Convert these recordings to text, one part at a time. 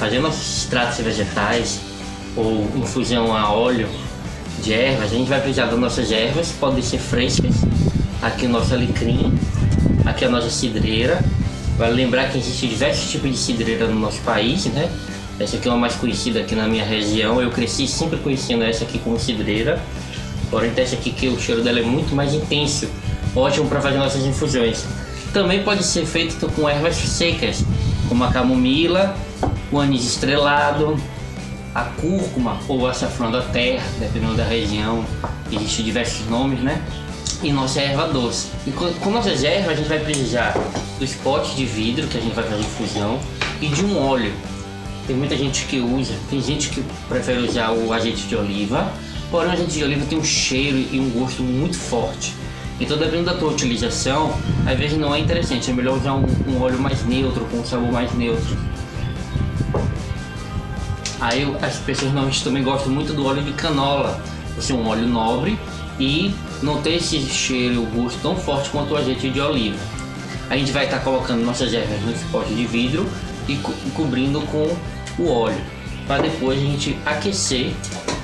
fazer nossos extratos vegetais ou infusão a óleo de ervas, a gente vai precisar das nossas ervas, podem ser frescas. Aqui o nosso alecrim, aqui a nossa cidreira. Vale lembrar que existe diversos tipos de cidreira no nosso país, né? Essa aqui é uma mais conhecida aqui na minha região. Eu cresci sempre conhecendo essa aqui como cidreira. Porém, essa aqui que o cheiro dela é muito mais intenso. Ótimo para fazer nossas infusões. Também pode ser feito com ervas secas, como a camomila, o anis estrelado, a cúrcuma ou açafrão da terra, dependendo da região. Existem diversos nomes, né? E nossa erva doce. E com nossas ervas a gente vai precisar dos potes de vidro que a gente vai fazer infusão e de um óleo. Tem muita gente que usa, tem gente que prefere usar o azeite de oliva, porém o azeite de oliva tem um cheiro e um gosto muito forte. Então, dependendo da tua utilização, às vezes não é interessante, é melhor usar um óleo mais neutro, com um sabor mais neutro. Aí as pessoas normalmente também gostam muito do óleo de canola, por ser um óleo nobre e não ter esse cheiro e o gosto tão forte quanto o azeite de oliva. A gente vai estar colocando nossas ervas nesse pote de vidro e cobrindo com o óleo, para depois a gente aquecer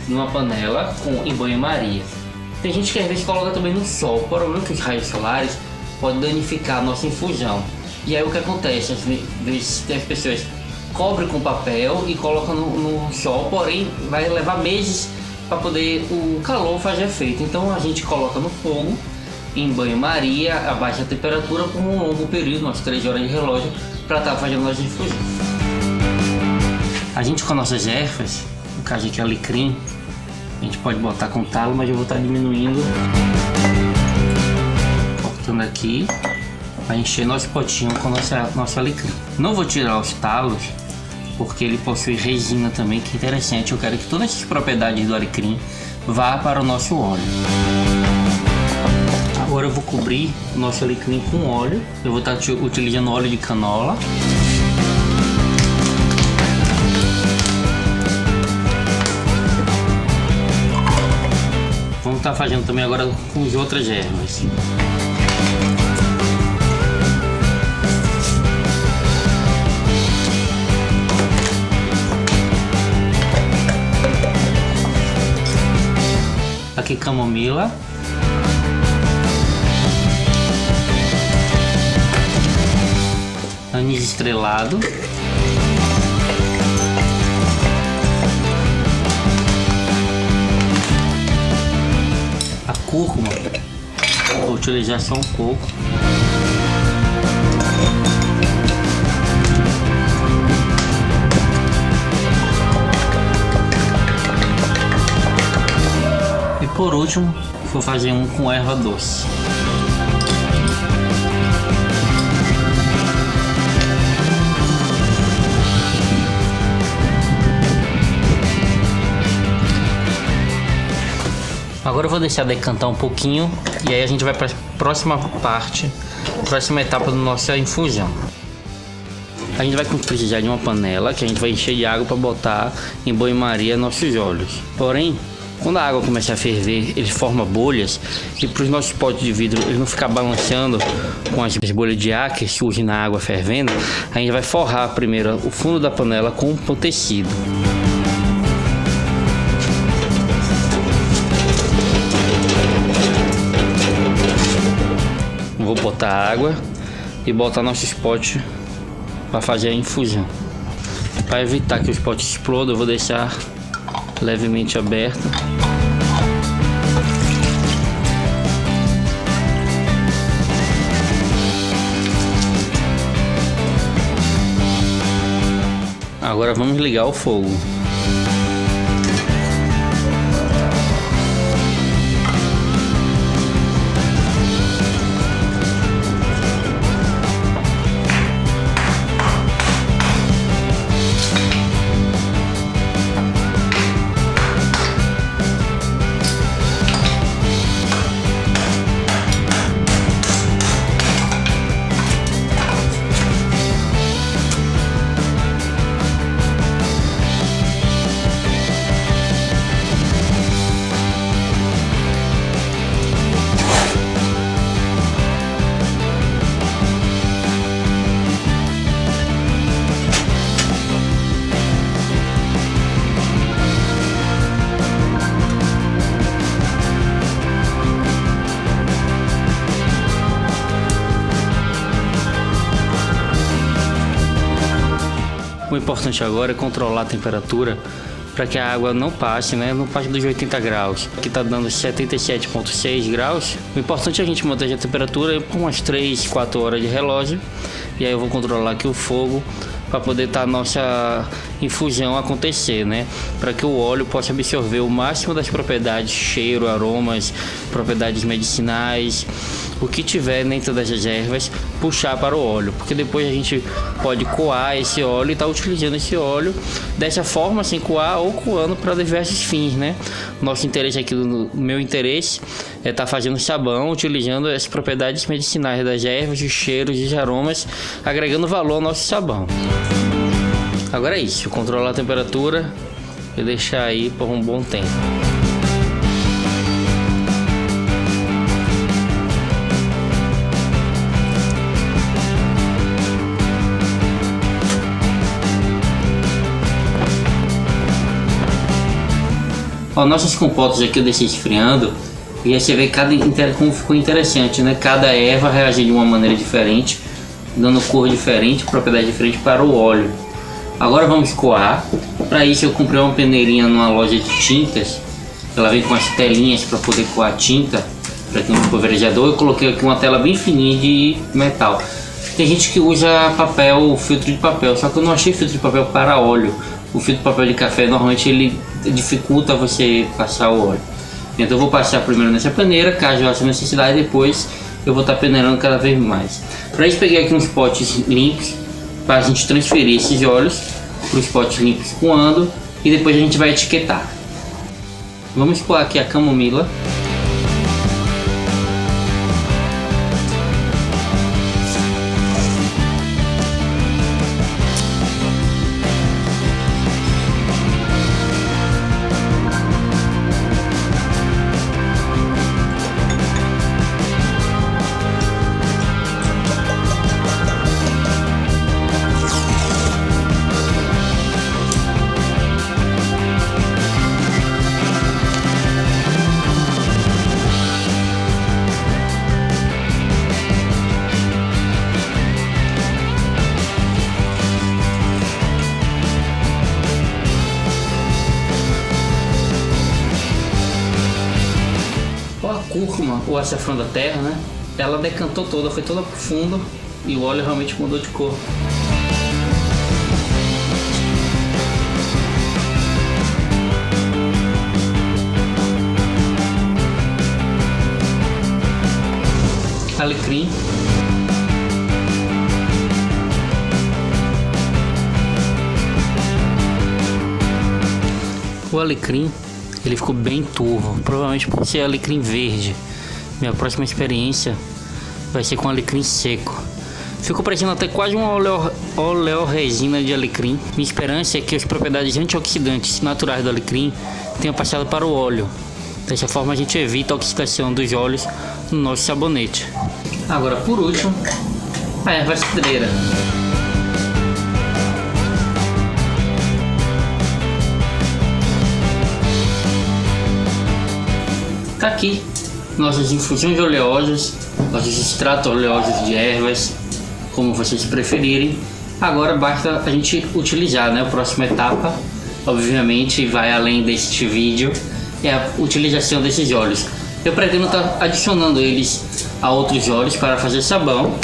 numa panela em banho-maria. Tem gente que às vezes coloca também no sol, o problema é que os raios solares podem danificar a nossa infusão. E aí o que acontece? Às vezes tem as pessoas cobrem com papel e colocam no sol, porém vai levar meses para poder o calor fazer efeito. Então a gente coloca no fogo, em banho-maria, a baixa temperatura, por um longo período, umas 3 horas de relógio, para estar fazendo as infusões. A gente com nossas ervas, no caso aqui alecrim, a gente pode botar com talo, mas eu vou estar diminuindo, cortando aqui, para encher nosso potinho com nosso alecrim. Não vou tirar os talos, porque ele possui resina também, que é interessante. Eu quero que todas essas propriedades do alecrim vá para o nosso óleo. Agora eu vou cobrir o nosso alecrim com óleo. Eu vou estar utilizando óleo de canola. Vamos estar fazendo também agora com as outras ervas. Aqui camomila, anis estrelado, a cúrcuma, vou utilizar só um pouco. E por último, vou fazer um com erva doce. Agora eu vou deixar decantar um pouquinho e aí a gente vai para a próxima parte, próxima etapa da nossa infusão. A gente vai precisar de uma panela que a gente vai encher de água para botar em banho-maria nossos óleos. Porém, quando a água começa a ferver, ele forma bolhas e para os nossos potes de vidro ele não ficar balançando com as bolhas de ar que surgem na água fervendo, a gente vai forrar primeiro o fundo da panela com um tecido. Vou botar água e botar nossos potes para fazer a infusão. Para evitar que os potes explodam, eu vou deixar levemente aberto. Agora vamos ligar o fogo. importante agora é controlar a temperatura para que a água não passe, né? Não passe dos 80 graus. Aqui tá dando 77,6 graus. O importante é a gente manter a temperatura por umas 3, 4 horas de relógio. E aí eu vou controlar aqui o fogo para poder a nossa infusão acontecer, né? Para que o óleo possa absorver o máximo das propriedades, cheiro, aromas, propriedades medicinais, o que tiver dentro dessas ervas, puxar para o óleo, porque depois a gente pode coar esse óleo e estar utilizando esse óleo dessa forma, sem coar ou coando para diversos fins, né? Nosso interesse aqui, o meu interesse é estar fazendo sabão, utilizando as propriedades medicinais das ervas, os cheiros e os aromas, agregando valor ao nosso sabão. Agora é isso, controlar a temperatura e deixar aí por um bom tempo. Ó, nossos compostos aqui eu deixei esfriando e aí você vê como ficou interessante, né? Cada erva reage de uma maneira diferente, dando cor diferente, propriedade diferente para o óleo. Agora vamos coar. Para isso eu comprei uma peneirinha numa loja de tintas. Ela vem com as telinhas para poder coar tinta para ter um pulverizador. Eu coloquei aqui uma tela bem fininha de metal. Tem gente que usa papel, filtro de papel, só que eu não achei filtro de papel para óleo. O filtro de papel de café normalmente ele dificulta você passar o óleo. Então eu vou passar primeiro nessa peneira, caso haja necessidade, depois eu vou estar peneirando cada vez mais. Para isso peguei aqui uns potes limpos para a gente transferir esses óleos para os potes limpos coando e depois a gente vai etiquetar. Vamos coar aqui a camomila. Cúrcuma, ou açafrão da terra, né? Ela decantou toda, foi toda pro fundo e o óleo realmente mudou de cor. Alecrim. O alecrim ele ficou bem turvo, provavelmente por ser alecrim verde. Minha próxima experiência vai ser com alecrim seco. Ficou parecendo até quase uma oleoresina de alecrim. Minha esperança é que as propriedades antioxidantes naturais do alecrim tenham passado para o óleo. Dessa forma a gente evita a oxidação dos óleos no nosso sabonete. Agora por último, a erva cidreira. Tá aqui nossas infusões oleosas, nossos extratos oleosos de ervas, como vocês preferirem. Agora basta a gente utilizar, né? A próxima etapa, obviamente, vai além deste vídeo, é a utilização desses óleos. Eu pretendo estar adicionando eles a outros óleos para fazer sabão.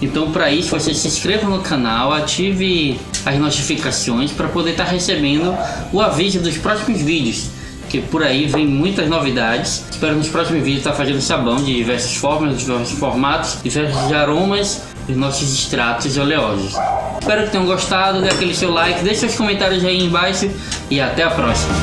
Então, para isso, você se inscreva no canal, ative as notificações para poder estar recebendo o aviso dos próximos vídeos. Que por aí vem muitas novidades. Espero nos próximos vídeos estar fazendo sabão de diversas formas, de diversos formatos, diversos aromas e nossos extratos oleosos. Espero que tenham gostado, dê aquele seu like, deixe seus comentários aí embaixo e até a próxima.